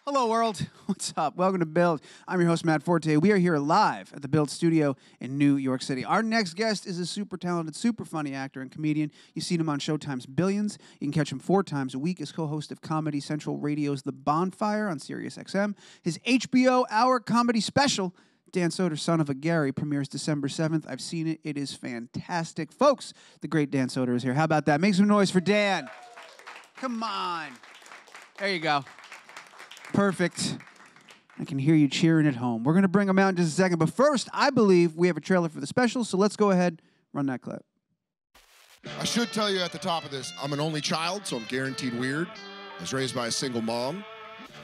Hello, world. What's up? Welcome to Build. I'm your host, Matt Forte. We are here live at the Build studio in New York City. Our next guest is a super talented, super funny actor and comedian. You've seen him on Showtime's Billions. You can catch him 4 times a week as co-host of Comedy Central Radio's The Bonfire on Sirius XM. His HBO Hour comedy special, Dan Soder, Son of a Gary, premieres December 7th. I've seen it. It is fantastic. Folks, the great Dan Soder is here. How about that? Make some noise for Dan. Come on. There you go. Perfect. I can hear you cheering at home. We're going to bring him out in just a second. But first, I believe we have a trailer for the special, so let's go ahead, run that clip. I should tell you at the top of this, I'm an only child, so I'm guaranteed weird. I was raised by a single mom,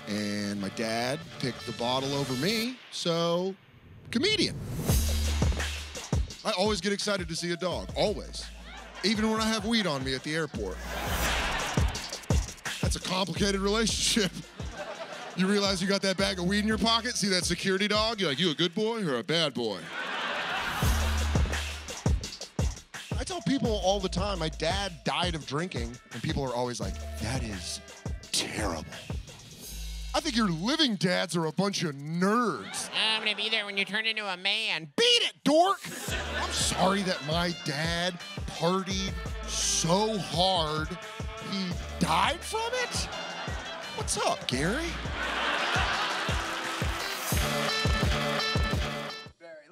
and my dad picked the bottle over me, so comedian. I always get excited to see a dog, always. Even when I have weed on me at the airport. That's a complicated relationship. You realize you got that bag of weed in your pocket, see that security dog? You're like, you a good boy or a bad boy? I tell people all the time, my dad died of drinking, and people are always like, that is terrible. I think your living dads are a bunch of nerds. I'm gonna be there when you turn into a man. Beat it, dork! I'm sorry that my dad partied so hard, he died from it? What's up, Gary?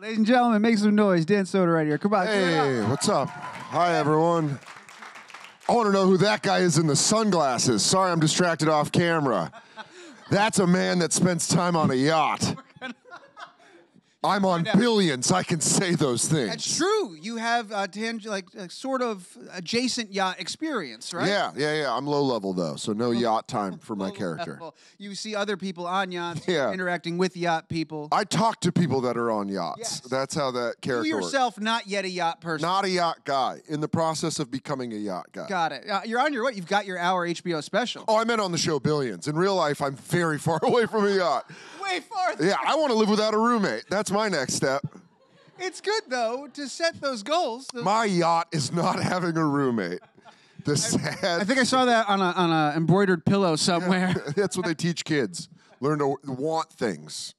Ladies and gentlemen, make some noise. Dan Soder right here. Come on. Hey, what's up? Hi, everyone. I want to know who that guy is in the sunglasses. Sorry, I'm distracted off camera. That's a man that spends time on a yacht. I'm on Billions. I can say those things. That's true. You have sort of adjacent yacht experience, right? Yeah. I'm low level though, so no yacht time for my character. Level. You see other people on yachts, Yeah. interacting with yacht people. I talk to people that are on yachts. Yes. That's how that character You works. yourself, not yet a yacht person. Not a yacht guy. In the process of becoming a yacht guy. Got it. You're on your way. You've got your hour HBO special. Oh, I meant on the show Billions. In real life, I'm very far away from a yacht. Way farther. Yeah, I want to live without a roommate. That's my next step. It's good, though, to set those goals. My yacht is not having a roommate. I think I saw that on a embroidered pillow somewhere. Yeah, that's what they teach kids. Learn to want things,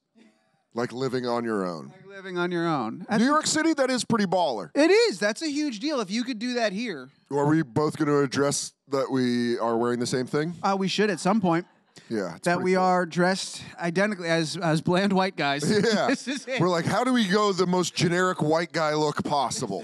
like living on your own. Like living on your own. New York City, that is pretty baller. It is. That's a huge deal. If you could do that here. Are we both going to address that we are wearing the same thing? We should at some point. Yeah. That we are dressed identically as bland white guys. Yeah. This is it. We're like, how do we go the most generic white guy look possible?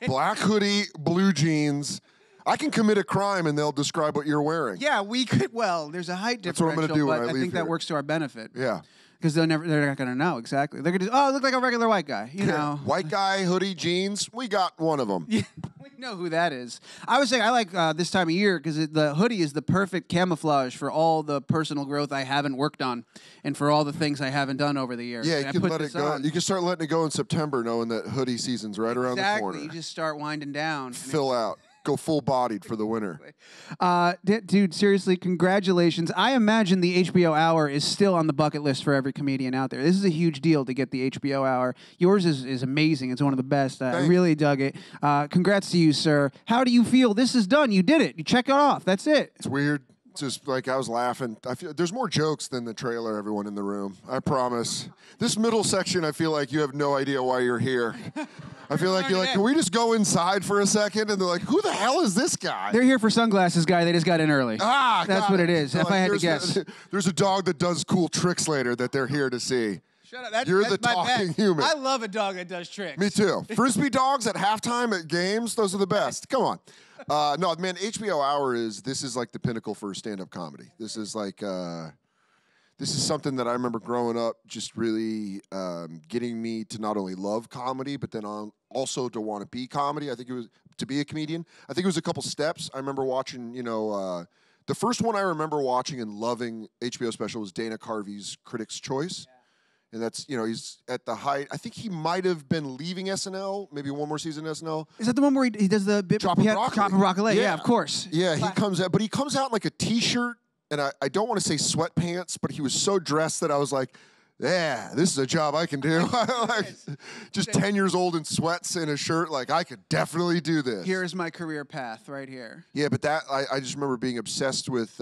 Black hoodie, blue jeans. I can commit a crime and they'll describe what you're wearing. Yeah, we could. Well, there's a height differential. That's what I'm going to do when but I I leave think here. that works to our benefit. Yeah. Because they're not going to know exactly. They're going to I look like a regular white guy. You know. White guy, hoodie, jeans. We got one of them. Yeah, we know who that is. I was saying I like this time of year because the hoodie is the perfect camouflage for all the personal growth I haven't worked on and for all the things I haven't done over the years. Yeah, you can let it go. You can start letting it go in September knowing that hoodie season's right around the corner. Exactly. You just start winding down. Fill out. Go full-bodied for the winter. Dude, seriously, congratulations. I imagine the HBO Hour is still on the bucket list for every comedian out there. This is a huge deal to get the HBO Hour. Yours is amazing. It's one of the best. I really dug it. Congrats to you, sir. How do you feel? This is done. You did it. You check it off. That's it. It's weird. Just like I was laughing. I feel there's more jokes than the trailer, everyone in the room. I promise. This middle section, I feel like you have no idea why you're here. I feel like you're like, can we just go inside for a second? And they're like, who the hell is this guy? They're here for Sunglasses Guy. They just got in early. That's what it is. So if I had to guess. There's a dog that does cool tricks later that they're here to see. Shut up. You're that's the my talking pet. human. I love a dog that does tricks. Me too. Frisbee dogs at halftime at games, those are the best. Come on. No, man, HBO Hour this is like the pinnacle for stand-up comedy. This is like, this is something that I remember growing up just really getting me to not only love comedy, but then also to want to be comedy. I think it was to be a comedian. I think it was a couple steps. I remember watching, the first one I remember watching and loving HBO special was Dana Carvey's Critics' Choice. Yeah. And that's, he's at the height. I think he might have been leaving SNL, maybe one more season of SNL. Is that the one where he does the bit? Chopping broccoli. Yeah, of course. Yeah, he comes out in like a T-shirt, and I don't want to say sweatpants, but he was so dressed that I was like, yeah, this is a job I can do. Like, just 10 years old in sweats and a shirt, like I could definitely do this. Here's my career path right here. Yeah, but I just remember being obsessed with,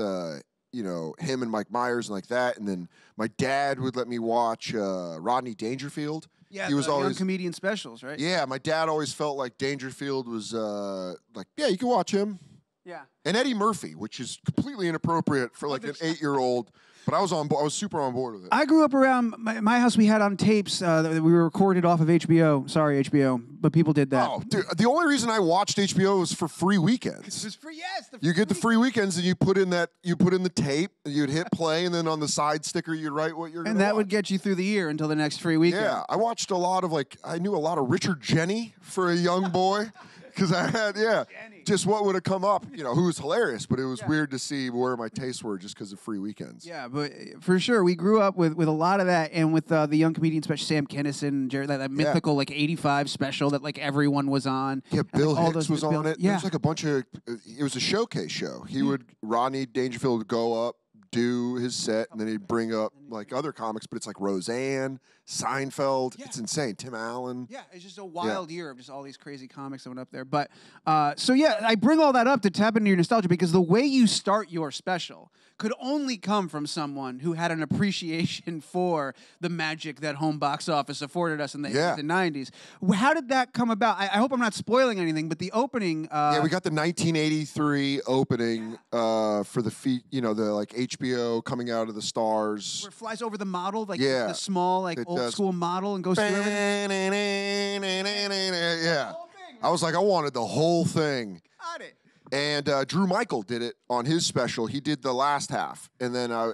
him and Mike Myers and like that. And then my dad would let me watch Rodney Dangerfield. Yeah, he was the always young comedian specials, right? Yeah, my dad always felt like Dangerfield was you can watch him. Yeah. And Eddie Murphy, which is completely inappropriate for like an 8-year-old. But I was super on board with it. I grew up around my house. We had on tapes that we were recorded off of HBO. Sorry, HBO, but people did that. Oh, dude, the only reason I watched HBO was for free weekends. It's free, yes. You get the free weekends, and you put in the tape, and you'd hit play, and then on the side sticker, you'd write what you're going to watch. And that would get you through the year until the next free weekend. Yeah, I watched a lot of I knew a lot of Richard Jeni for a young boy. Because I had, just what would have come up, who was hilarious, but it was weird to see where my tastes were just because of free weekends. Yeah, but for sure, we grew up with a lot of that, and with the young comedian special, Sam Kinison, that mythical 85 special that everyone was on. Yeah, Bill all Hicks was on it. Yeah. There was a bunch of, it was a showcase show. Rodney Dangerfield would go up, do his set, and then he'd bring up other comics, but it's like Roseanne, Seinfeld. Yeah. It's insane. Tim Allen. Yeah, it's just a wild year of just all these crazy comics that went up there. But I bring all that up to tap into your nostalgia because the way you start your special could only come from someone who had an appreciation for the magic that home box office afforded us in the 80s and 90s. How did that come about? I hope I'm not spoiling anything, but the opening... we got the 1983 opening for the HBO coming out of the stars. Where it flies over the model, the small, old school model and goes through everything. Yeah. I was like, I wanted the whole thing. Got it. And Drew Michael did it on his special. He did the last half, and then I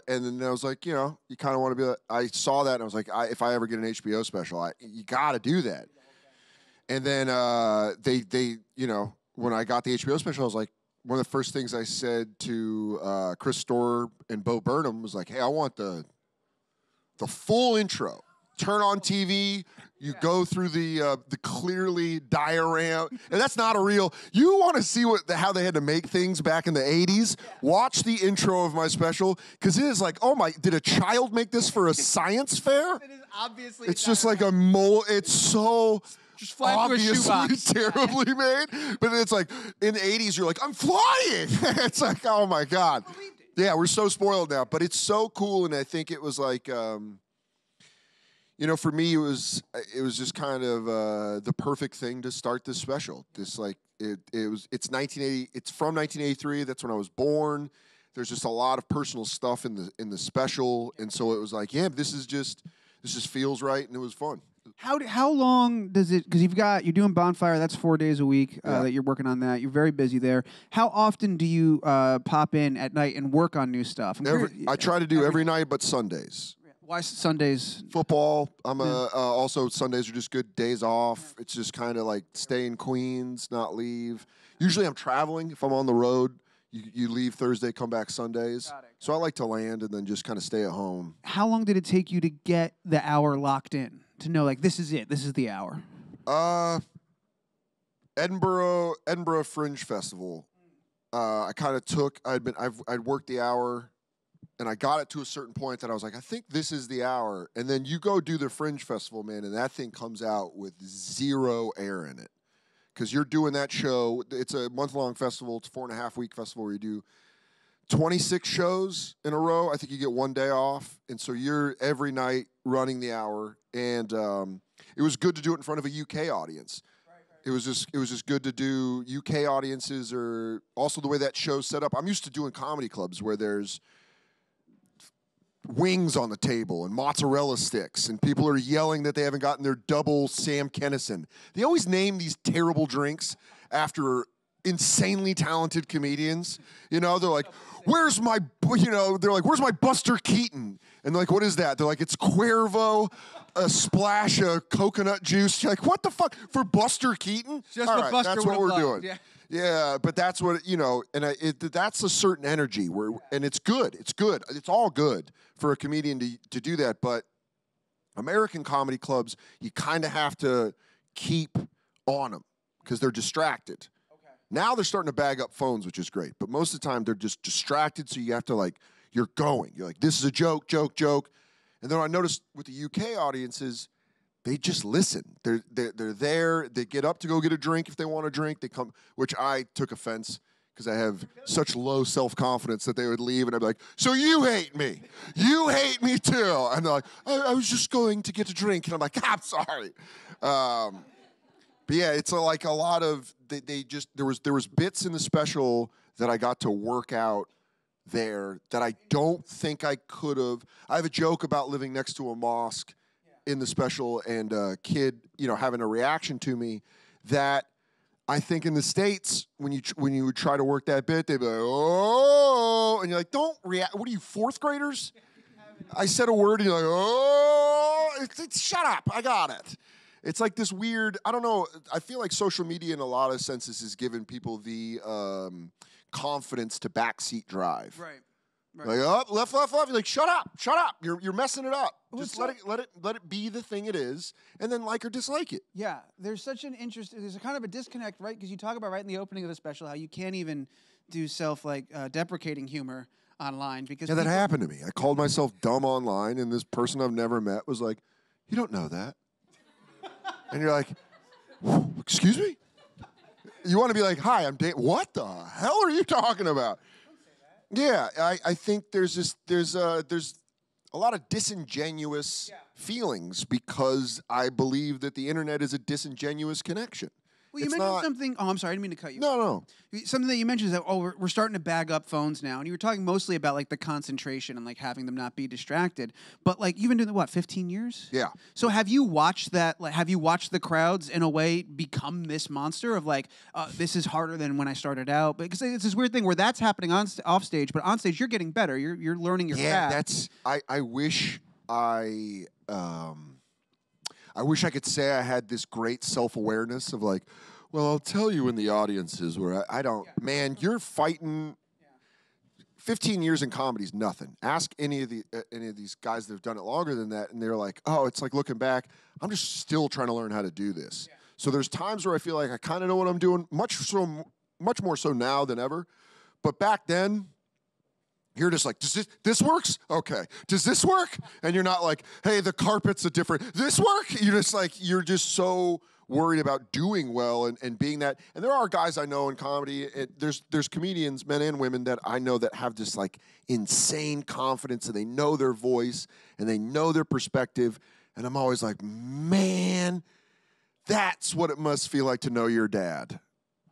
was like, you kind of want to be. I saw that, and I was like, if I ever get an HBO special, you got to do that. And then they when I got the HBO special, I was like, one of the first things I said to Chris Storer and Bo Burnham was like, hey, I want the full intro. Turn on TV. You go through the clearly diorama, and that's not a real. You want to see how they had to make things back in the '80s? Watch the intro of my special because it is like, oh my! Did a child make this for a science fair? It is obviously. It's just like a mole. It's so. Just flying obviously terribly made, but it's like in the '80s, you're like, I'm flying. It's like, oh my god, yeah, we're so spoiled now, but it's so cool, and I think it was like. For me, it was just kind of the perfect thing to start this special. It's 1980. It's from 1983. That's when I was born. There's just a lot of personal stuff in the special, and so it was like, this just feels right, and it was fun. How long does it? Because you're doing Bonfire. That's 4 days a week that you're working on that. You're very busy there. How often do you pop in at night and work on new stuff? I try to do every night, but Sundays. Why Sundays? Football. Also Sundays are just good days off. It's just kind of like stay in Queens, not leave. Usually I'm traveling. If I'm on the road, you leave Thursday, come back Sundays. Got it. So I like to land and then just kind of stay at home. How long did it take you to get the hour locked in? To know this is it. This is the hour. Edinburgh Fringe Festival. I kind of took. I'd worked the hour. And I got it to a certain point that I was like, I think this is the hour. And then you go do the Fringe Festival, man, and that thing comes out with zero air in it. Because you're doing that show. It's a month-long festival. It's a 4.5-week festival where you do 26 shows in a row. I think you get 1 day off. And so you're every night running the hour. And it was good to do it in front of a UK audience. It was just good to do UK audiences, or also the way that show's set up. I'm used to doing comedy clubs where there's wings on the table and mozzarella sticks, and people are yelling that they haven't gotten their double Sam Kinison. They always name these terrible drinks after insanely talented comedians. They're like, where's my Buster Keaton? And they're like, what is that? They're like, it's Cuervo, a splash of coconut juice. You're like, what the fuck? For Buster Keaton? Just all what right, Buster that's what we're doing. Yeah. Yeah, but that's what, and that's a certain energy and it's good. It's good. It's all good for a comedian to do that. But American comedy clubs, you kind of have to keep on them because they're distracted. Okay. Now they're starting to bag up phones, which is great. But most of the time they're just distracted. So you have to you're going. You're like, this is a joke. And then I noticed with the UK audiences, they just listen. They're there. They get up to go get a drink if they want a drink. They come, which I took offense because I have such low self-confidence that they would leave, and I'd be like, so you hate me. You hate me too. And they're like, I was just going to get a drink. And I'm like, I'm sorry. But yeah, it's like a lot of, there was bits in the special that I got to work out there that I don't think I could have. I have a joke about living next to a mosque in the special and a kid, having a reaction to me that I think in the States, when you would try to work that bit, they'd be like, oh, and you're like, don't react. What are you, fourth graders? I said a word and you're like, oh, shut up, I got it. It's like this weird, I don't know, I feel like social media in a lot of senses has given people the confidence to backseat drive. Right. Like, oh, left. You're like, shut up. You're messing it up. Just let it be the thing it is, and then like or dislike it. Yeah, there's such an interest. There's a kind of a disconnect, right? Because you talk about right in the opening of the special how you can't even do deprecating humor online because that happened to me. I called myself dumb online, and this person I've never met was like, "You don't know that," and you're like, "Excuse me." You want to be like, "Hi, I'm Dan." What the hell are you talking about? Yeah, I think there's a lot of disingenuous feelings because I believe that the internet is a disingenuous connection. Well, you mentioned something. Oh, I'm sorry, I didn't mean to cut you. No. Something that you mentioned is that we're starting to bag up phones now, and you were talking mostly about like the concentration and like having them not be distracted. But like you've been doing 15 years? Yeah. So have you watched that? Like, have you watched the crowds in a way become this monster of like this is harder than when I started out? Because it's this weird thing where that's happening off stage, but on stage you're getting better. You're learning your craft. I wish I wish I could say I had this great self-awareness of like, well, I'll tell you when the audience is where I don't. Yeah. Man, you're fighting. 15 years in comedy is nothing. Ask any of these guys that have done it longer than that, and they're like, oh, it's like looking back, I'm just still trying to learn how to do this. Yeah. So there's times where I feel like I kind of know what I'm doing, much more so now than ever. But back then, you're just like, does this works? Okay. Does this work? And you're not like, hey, the carpet's a different, this work? You're just so worried about doing well and being that. And there are guys I know in comedy, there's comedians, men and women, that I know that have this like insane confidence and they know their voice and they know their perspective. And I'm always like, man, that's what it must feel like to know your dad.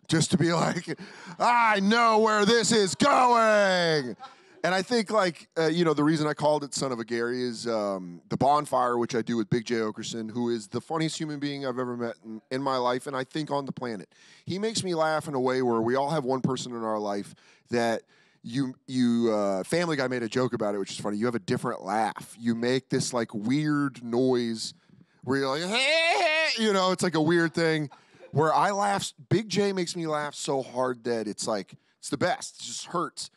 Just to be like, I know where this is going. And I think, the reason I called it Son of a Gary is the Bonfire, which I do with Big J. Okerson, who is the funniest human being I've ever met in my life, and I think on the planet. He makes me laugh in a way where we all have one person in our life that Family Guy made a joke about it, which is funny. You have a different laugh. You make this, weird noise where you're like, hey, it's like a weird thing. Where I laugh, Big J makes me laugh so hard that it's the best. It just hurts.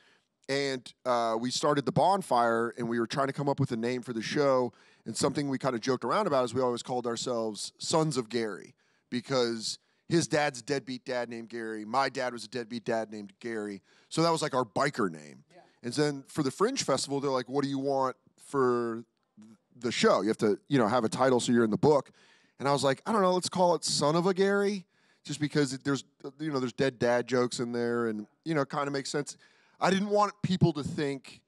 And we started the Bonfire, and we were trying to come up with a name for the show. And something we kind of joked around about is we always called ourselves Sons of Gary, because his dad's a deadbeat dad named Gary. My dad was a deadbeat dad named Gary. So that was like our biker name. Yeah. And then for the Fringe Festival, they're like, what do you want for the show? You have to, have a title so you're in the book. And I was like, I don't know, let's call it Son of a Gary, just because there's dead dad jokes in there, and, kind of makes sense. I didn't want people to think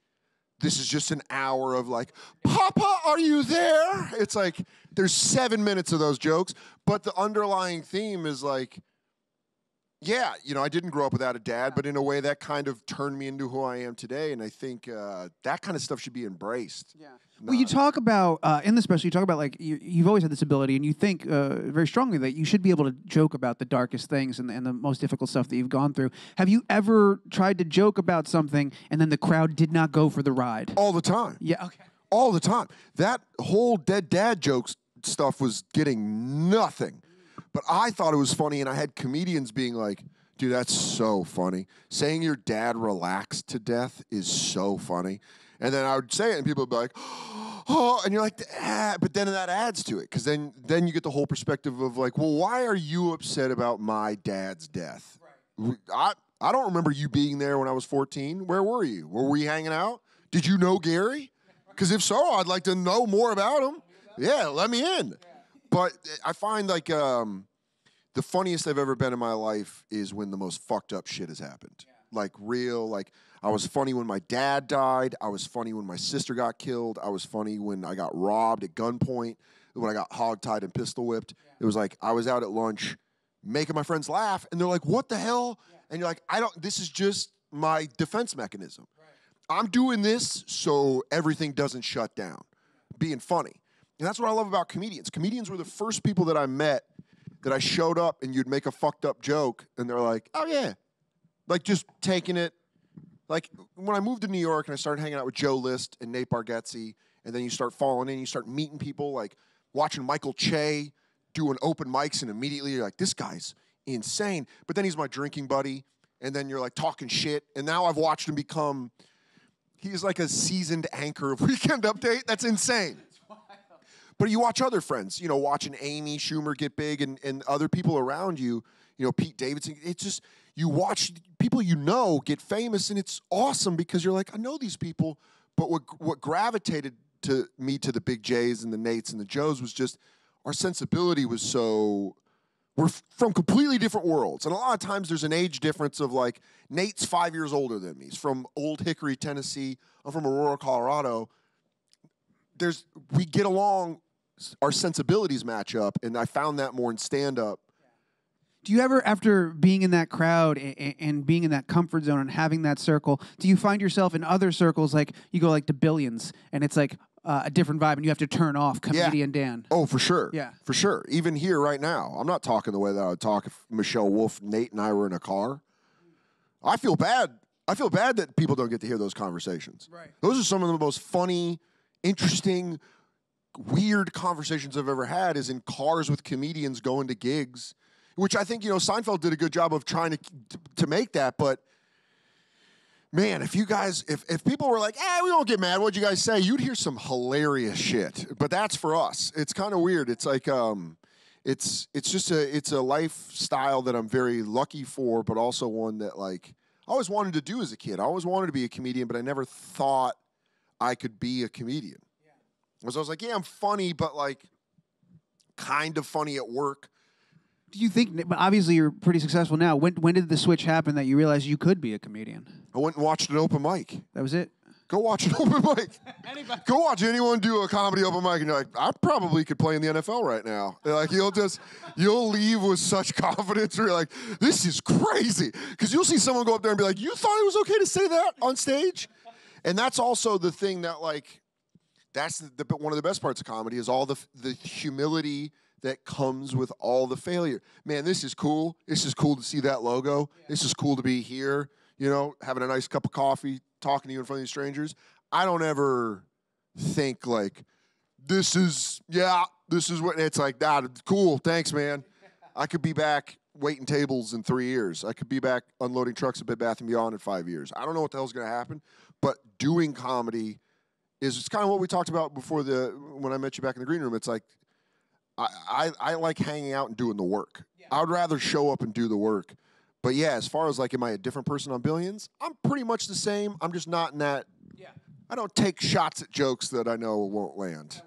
this is just an hour of like, Papa, are you there? It's like, there's 7 minutes of those jokes, but the underlying theme is like, yeah, I didn't grow up without a dad, but in a way that kind of turned me into who I am today, and I think that kind of stuff should be embraced. Yeah. Well, you talk about, in the special, you talk about, you've always had this ability, and you think very strongly that you should be able to joke about the darkest things and the most difficult stuff that you've gone through. Have you ever tried to joke about something, and then the crowd did not go for the ride? All the time. Yeah, okay. All the time. That whole dead dad jokes stuff was getting nothing. But I thought it was funny, and I had comedians being like, dude, that's so funny. Saying your dad relaxed to death is so funny. And then I would say it, and people would be like, oh, and you're like, but then that adds to it, because then you get the whole perspective of like, well, why are you upset about my dad's death? Right. I don't remember you being there when I was 14. Where were you? Were we hanging out? Did you know Gary? Because if so, I'd like to know more about him. Yeah, let me in. Yeah. But I find the funniest I've ever been in my life is when the most fucked up shit has happened. Yeah. like real. Like I was funny when my dad died. I was funny when my sister got killed. I was funny when I got robbed at gunpoint. When I got hogtied and pistol whipped. Yeah. It was like I was out at lunch making my friends laugh, and they're like, "What the hell?" Yeah. And you're like, this is just my defense mechanism. Right. I'm doing this so everything doesn't shut down. Being funny. And that's what I love about comedians. Comedians were the first people that I met that I showed up and you'd make a fucked up joke, and they're like, "Oh, yeah." Like just taking it. Like when I moved to New York and I started hanging out with Joe List and Nate Bargatze, and then you start falling in, you start meeting people like watching Michael Che doing open mics, and immediately you're like, this guy's insane. But then he's my drinking buddy, and then you're like talking shit, and now I've watched him become, he's like a seasoned anchor of Weekend Update. That's insane. But you watch other friends, you know, watching Amy Schumer get big and other people around you, you know, Pete Davidson. It's just, you watch people you know get famous, and it's awesome because you're like, I know these people, but what gravitated to me to the Big J's and the Nates and the Joes was just our sensibility was so, we're from completely different worlds. And a lot of times there's an age difference of like, Nate's 5 years older than me. He's from Old Hickory, Tennessee. I'm from Aurora, Colorado. We get along, our sensibilities match up, and I found that more in stand-up. Do you ever, after being in that crowd and being in that comfort zone and having that circle, do you find yourself in other circles, like you go like to Billions, and it's like a different vibe, and you have to turn off comedian Dan? Oh, for sure. Yeah. For sure. Even here right now, I'm not talking the way that I would talk if Michelle Wolf, Nate, and I were in a car. I feel bad. I feel bad that people don't get to hear those conversations. Right. Those are some of the most funny, interesting, weird conversations I've ever had is in cars with comedians going to gigs. Which I think, you know, Seinfeld did a good job of trying to make that. But, man, if you guys, if people were like, we don't get mad, what'd you guys say? You'd hear some hilarious shit. But that's for us. It's kind of weird. It's like, it's a lifestyle that I'm very lucky for, but also one that, like, I always wanted to do as a kid. I always wanted to be a comedian, but I never thought I could be a comedian. Yeah. So I was like, I'm funny, but, like, kind of funny at work. Do you think, but obviously you're pretty successful now. When did the switch happen that you realized you could be a comedian? I went and watched an open mic. That was it? Go watch an open mic. Go watch anyone do a comedy open mic, and you're like, I probably could play in the NFL right now. Like you'll leave with such confidence where you're like, this is crazy. Because you'll see someone go up there and be like, you thought it was okay to say that on stage? And that's also the thing that, like, that's one of the best parts of comedy is all the humility that comes with all the failure. Man, this is cool. This is cool to see that logo. Yeah. This is cool to be here, you know, having a nice cup of coffee, talking to you in front of these strangers. I don't ever think like, this is what, it's like, cool, thanks, man. I could be back waiting tables in 3 years. I could be back unloading trucks at Bed Bath & Beyond in 5 years. I don't know what the hell's going to happen, but doing comedy it's kind of what we talked about before when I met you back in the green room. It's like, I like hanging out and doing the work. Yeah. I would rather show up and do the work. But yeah, as far as like, am I a different person on Billions? I'm pretty much the same. I'm just not in that. Yeah. I don't take shots at jokes that I know won't land.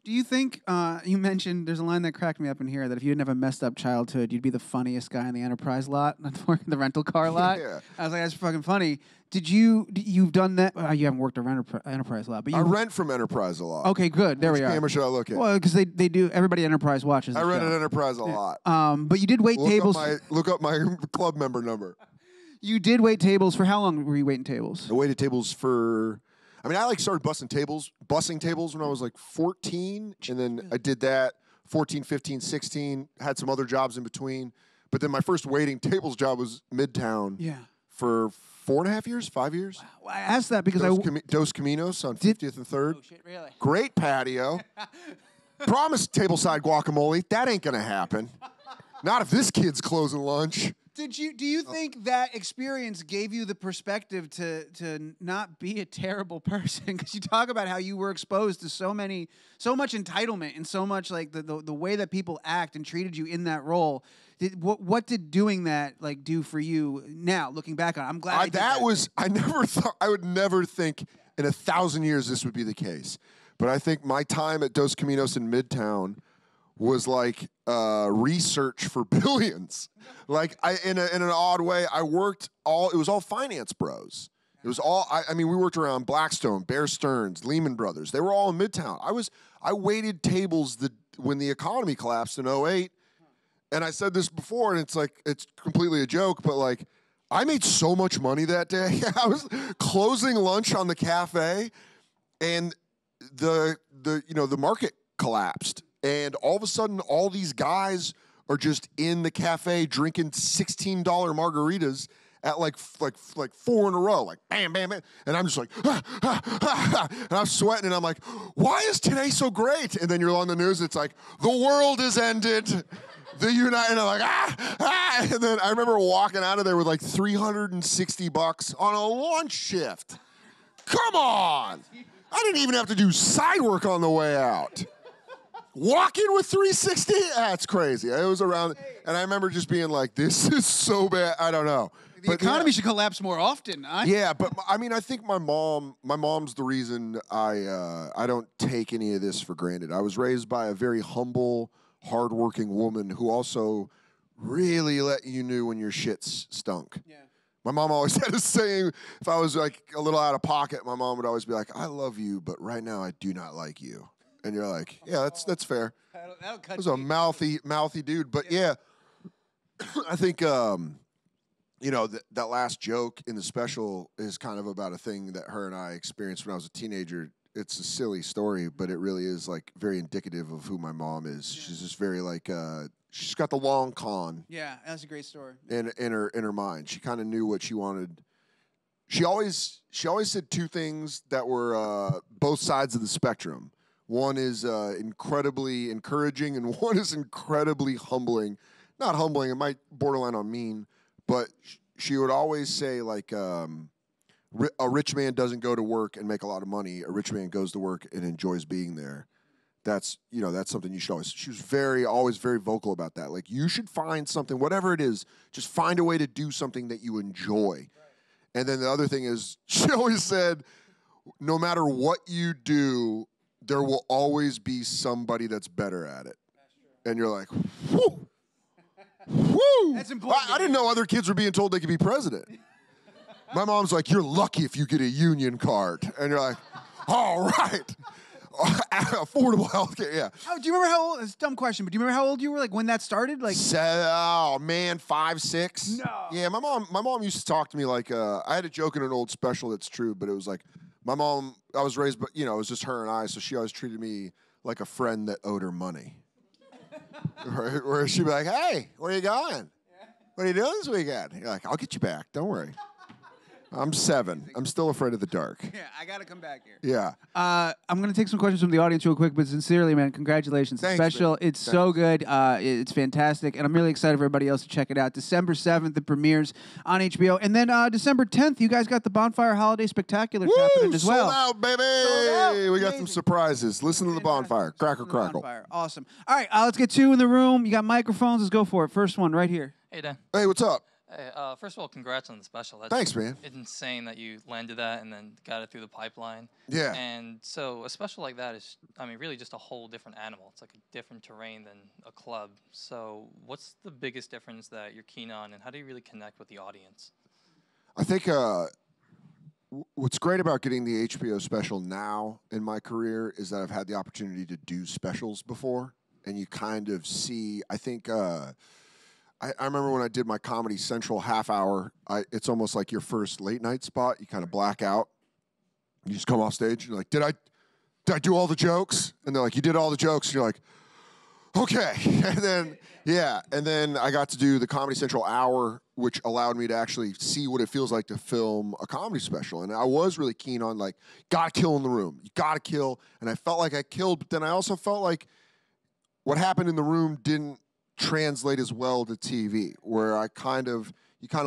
Do you think, you mentioned, there's a line that cracked me up in here, that if you didn't have a messed up childhood, you'd be the funniest guy in the Enterprise lot, the rental car lot? Yeah. I was like, that's fucking funny. You've done that? You haven't worked a Enterprise lot, but you... I rent from Enterprise a lot. Okay, good. There we are. Which camera should I look at? Well, because they do, everybody Enterprise watches. I rent at Enterprise a lot. But you did wait tables... Look up my club member number. You did wait tables for how long were you waiting tables? I waited tables for... I mean, I like started bussing tables when I was like 14, and then I did that 14, 15, 16, had some other jobs in between. But then my first waiting tables job was Midtown for 4.5 years, 5 years. Wow. I asked that because Dos Caminos on 50th and 3rd. Oh, shit, really? Great patio. Promised tableside guacamole. That ain't going to happen. Not if this kid's closing lunch. Do you think that experience gave you the perspective to not be a terrible person? Because you talk about how you were exposed to so much entitlement and so much like the way that people act and treated you in that role. What did doing that like do for you now? Looking back on it, I'm glad. I never thought, I would never think in 1,000 years this would be the case. But I think my time at Dos Caminos in Midtown was like research for billions. Like in an odd way, it was all finance bros. It was all, I mean, we worked around Blackstone, Bear Stearns, Lehman Brothers. They were all in Midtown. I waited tables when the economy collapsed in '08. And I said this before, and it's like, it's completely a joke, but like, I made so much money that day. I was closing lunch on the cafe, and the market collapsed. And all of a sudden, all these guys are just in the cafe drinking $16 margaritas at like 4 in a row, like bam, bam, bam. And I'm just like, and I'm sweating, and I'm like, why is today so great? And then you're on the news, it's like, the world has ended. And I'm like, and then I remember walking out of there with like $360 on a lunch shift. Come on. I didn't even have to do side work on the way out. Walking with 360? That's crazy. It was around, and I remember just being like, this is so bad. I don't know. The economy should collapse more often. Yeah, but I mean, I think my mom's the reason I don't take any of this for granted. I was raised by a very humble, hardworking woman who also really let you know when your shit's stunk. Yeah. My mom always had a saying, if I was like a little out of pocket, my mom would always be like, I love you, but right now I do not like you. And you're like, yeah, that's fair. That'll cut I was a mouthy dude. But yeah, I think, that last joke in the special is kind of about a thing that her and I experienced when I was a teenager. It's a silly story, but it really is like very indicative of who my mom is. Yeah. She's just very like, she's got the long con. Yeah, that's a great story. In her mind, she kind of knew what she wanted. She always said two things that were both sides of the spectrum. One is incredibly encouraging, and one is incredibly humbling. Not humbling, it might borderline on mean, but she would always say, like, a rich man doesn't go to work and make a lot of money. A rich man goes to work and enjoys being there. That's something you should always. She was always very vocal about that. Like, you should find something, whatever it is, just find a way to do something that you enjoy. Right. And then the other thing is, she always said, no matter what you do, there will always be somebody that's better at it. And you're like, whoo, whoo. That's important. I didn't know other kids were being told they could be president. My mom's like, you're lucky if you get a union card. And you're like, all right. Affordable health care, yeah. Oh, do you remember how old? It's a dumb question, but do you remember how old you were, like, when that started? Like, oh man, 5, 6. No. Yeah, my mom used to talk to me like, I had a joke in an old special that's true, but it was like, my mom, I was raised, but it was just her and I, so she always treated me like a friend that owed her money. Where she'd be like, hey, where are you going? What are you doing this weekend? You're like, I'll get you back, don't worry. I'm 7. I'm still afraid of the dark. Yeah, I got to come back here. Yeah. I'm going to take some questions from the audience real quick, but sincerely, man, congratulations. Thanks, Special. man. It's so good. It's fantastic, and I'm really excited for everybody else to check it out. December 7th, it premieres on HBO. And then December 10th, you guys got the Bonfire Holiday Spectacular happening as well. Sold out, baby. Sold out. We got some surprises. Listen to the Bonfire. Crackle, crackle. Bonfire. Awesome. All right, let's get 2 in the room. You got microphones. Let's go for it. First one right here. Hey, Dan. Hey, what's up? Hey, first of all, congrats on the special. That's Thanks, man. It's insane that you landed that and then got it through the pipeline. Yeah. And so a special like that is, really just a whole different animal. It's like a different terrain than a club. So what's the biggest difference that you're keen on, and how do you really connect with the audience? I think what's great about getting the HBO special now in my career is that I've had the opportunity to do specials before, and you kind of see, I think... I remember when I did my Comedy Central half hour, it's almost like your first late night spot. You kind of black out. You just come off stage and you're like, did I do all the jokes? And they're like, you did all the jokes. And you're like, okay. And then I got to do the Comedy Central hour, which allowed me to actually see what it feels like to film a comedy special. And I was really keen on, like, gotta kill in the room. You gotta kill. And I felt like I killed, but then I also felt like what happened in the room didn't translate as well to TV, where you kind of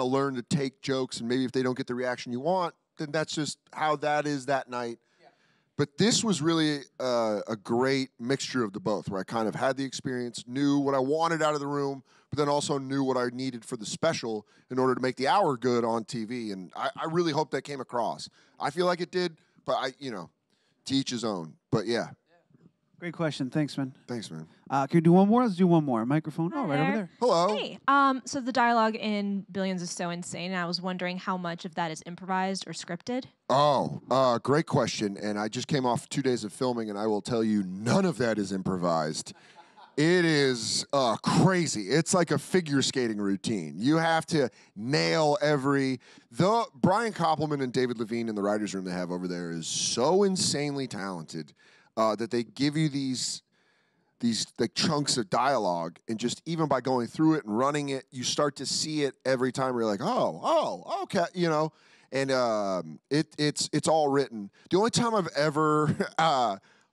learn to take jokes, and maybe if they don't get the reaction you want, then that's just how that is that night. Yeah. But this was really a great mixture of the both, where I kind of had the experience, knew what I wanted out of the room, but then also knew what I needed for the special in order to make the hour good on TV. And I really hope that came across. I feel like it did, but to each his own. But yeah. Great question. Thanks, man. Thanks, man. Can we do one more? Let's do one more. Microphone. Oh, right over there. Hello. Hey. So the dialogue in Billions is so insane. And I was wondering how much of that is improvised or scripted. Oh, great question. And I just came off 2 days of filming, and I will tell you, none of that is improvised. It is crazy. It's like a figure skating routine. You have to nail Brian Koppelman and David Levine in the writer's room they have over there is so insanely talented that they give you these like chunks of dialogue, and just even by going through it and running it, you start to see it every time. Where you're like, oh, okay, you know. And it's all written. The only time I've ever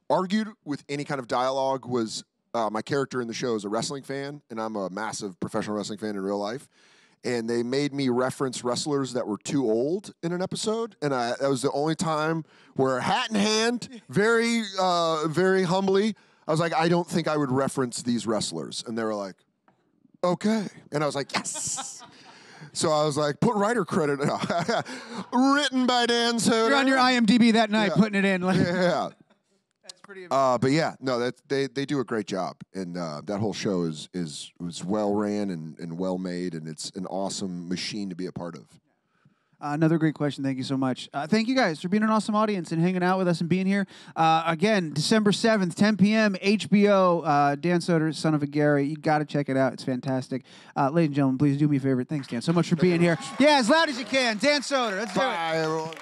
argued with any kind of dialogue was my character in the show is a wrestling fan, and I'm a massive professional wrestling fan in real life. And they made me reference wrestlers that were too old in an episode, and that was the only time where, hat in hand, very humbly, I was like, I don't think I would reference these wrestlers. And they were like, okay. And I was like, yes. So I was like, put writer credit. Written by Dan Soder. You're on your IMDb that night, Yeah. putting it in. Yeah. That's pretty amazing. But yeah, no, they do a great job, and that whole show was well ran and well made, and it's an awesome machine to be a part of. Another great question. Thank you so much. Thank you guys for being an awesome audience and hanging out with us and being here. Again, December 7th, 10 p.m., HBO, Dan Soder, Son of a Gary. You got to check it out. It's fantastic. Ladies and gentlemen, please do me a favor. Thanks, Dan, so much for being here. Yeah, as loud as you can. Dan Soder. Let's do it. Bye, everyone.